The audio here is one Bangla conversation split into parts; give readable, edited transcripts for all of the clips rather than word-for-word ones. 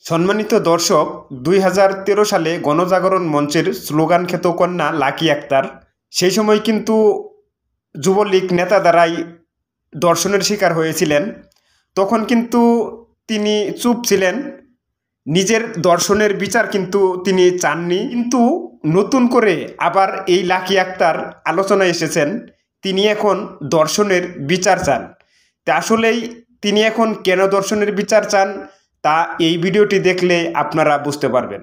সম্মানিত দর্শক, ২০১৩ সালে গণজাগরণ মঞ্চের স্লোগান খ্যাত কন্যা লাকি আক্তার সেই সময় কিন্তু যুবলীগ নেতা দ্বারাই ধর্ষণের শিকার হয়েছিলেন। তখন কিন্তু তিনি চুপ ছিলেন, নিজের ধর্ষণের বিচার কিন্তু তিনি চাননি। কিন্তু নতুন করে আবার এই লাকি আক্তার আলোচনায় এসেছেন, তিনি এখন ধর্ষণের বিচার চান। তা আসলেই তিনি এখন কেন ধর্ষণের বিচার চান তা এই ভিডিওটি দেখলে আপনারা বুঝতে পারবেন।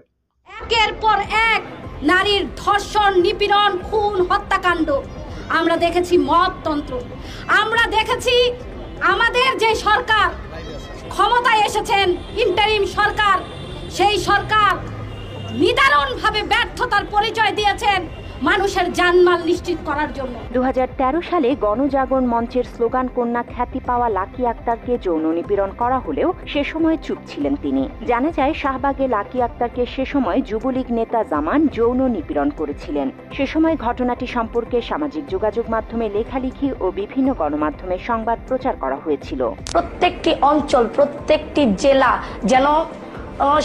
একের পর এক নারীর ধর্ষণ, নিপীড়ন, খুন, হত্যাকাণ্ড আমরা দেখেছি, মবতন্ত্র আমরা দেখেছি। আমাদের যে সরকার ক্ষমতায় এসেছেন, ইন্টারিম সরকার, সেই সরকার নিদারুণভাবে ব্যর্থতার পরিচয় দিয়েছেন মানুষের জানমাল নিশ্চিত করার জন্য। ২০১৩ সালে গণজাগরণ মঞ্চের স্লোগান কন্যা খ্যাতি পাওয়া লাকি আক্তারকে যৌন নিপীড়ন করা হলেও সে সময় চুপ ছিলেন তিনি। জানা যায়, শাহবাগে লাকি আক্তারকে সে সময় যুবলীগ নেতা জামান যৌন নিপীড়ন করেছিলেন। সে সময় ঘটনাটি সম্পর্কে সামাজিক যোগাযোগ মাধ্যমে লেখালেখি ও বিভিন্ন গণমাধ্যমে সংবাদ প্রচার করা হয়েছিল। প্রত্যেকটি অঞ্চল, প্রত্যেকটি জেলা যেন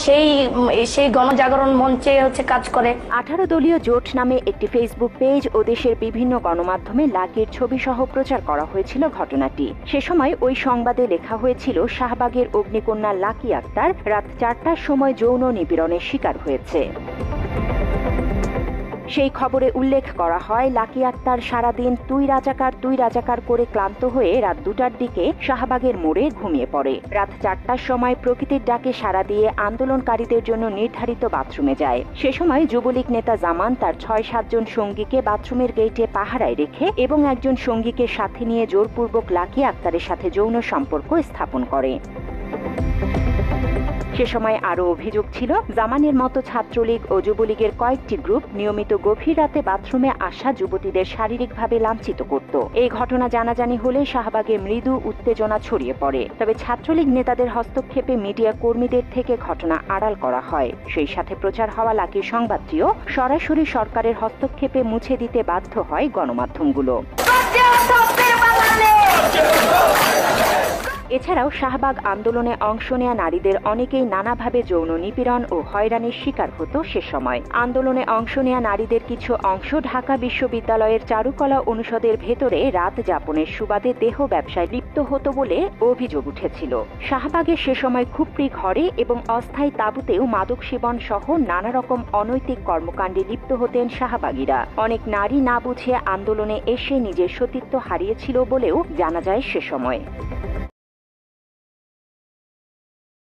সেই গণজাগরণ মঞ্চে কাজ করে। 18 দলীয় জোট নামে একটি ফেসবুক পেজ ও দেশের বিভিন্ন গণমাধ্যমে লাকির ছবি সহ প্রচার করা হয়েছিল ঘটনাটি। সে সময় ওই সংবাদে লেখা হয়েছিল, শাহবাগের অগ্নিকন্যা লাকি আক্তার রাত 4টার সময় যৌন নিপীড়নের শিকার হয়েছে। সেই খবরে উল্লেখ করা হয়, লাকি আক্তার সারাদিন তুই রাজাকার করে ক্লান্ত হয়ে রাত 2টার দিকে শাহবাগের মোড়ে ঘুমিয়ে পড়ে। রাত 4টার সময় প্রকৃতির ডাকে সাড়া দিয়ে আন্দোলনকারীদের জন্য নির্ধারিত বাথরুমে যায়। সে সময় যুবলীগ নেতা জামান তার 6-7 জন সঙ্গীকে বাথরুমের গেটে পাহারায় রেখে এবং একজন সঙ্গীকে সাথে নিয়ে জোরপূর্বক লাকি আক্তারের সাথে যৌন সম্পর্ক স্থাপন করে। সে সময় আরও অভিযোগ ছিল, জামানের মতো ছাত্রলীগ ও যুবলীগের কয়েকটি গ্রুপ নিয়মিত গভীর রাতে বাথরুমে আসা যুবতীদের শারীরিকভাবে লাঞ্ছিত করত। এই ঘটনা জানাজানি হলে শাহবাগে মৃদু উত্তেজনা ছড়িয়ে পড়ে। তবে ছাত্রলীগ নেতাদের হস্তক্ষেপে মিডিয়া কর্মীদের থেকে ঘটনা আড়াল করা হয়। সেই সাথে প্রচার হওয়া লাকির সংবাদটিও সরাসরি সরকারের হস্তক্ষেপে মুছে দিতে বাধ্য হয় গণমাধ্যমগুলো। এছাড়াও শাহবাগ আন্দোলনে অংশ নেয়া নারীদের অনেকেই নানাভাবে যৌন নিপীড়ন ও হয়রানির শিকার হতো। সে সময় আন্দোলনে অংশ নেয়া নারীদের কিছু অংশ ঢাকা বিশ্ববিদ্যালয়ের চারুকলা অনুষদের ভেতরে রাত যাপনের সুবাদে দেহ ব্যবসায় লিপ্ত হতো বলে অভিযোগ উঠেছিল। শাহবাগে সে সময় খুপড়ি ঘরে এবং অস্থায়ী তাঁবুতেও মাদক সেবন সহ নানা রকম অনৈতিক কর্মকাণ্ডে লিপ্ত হতেন শাহবাগীরা। অনেক নারী না বুঝে আন্দোলনে এসে নিজের সতীত্ব হারিয়েছিল বলেও জানা যায় সে সময়।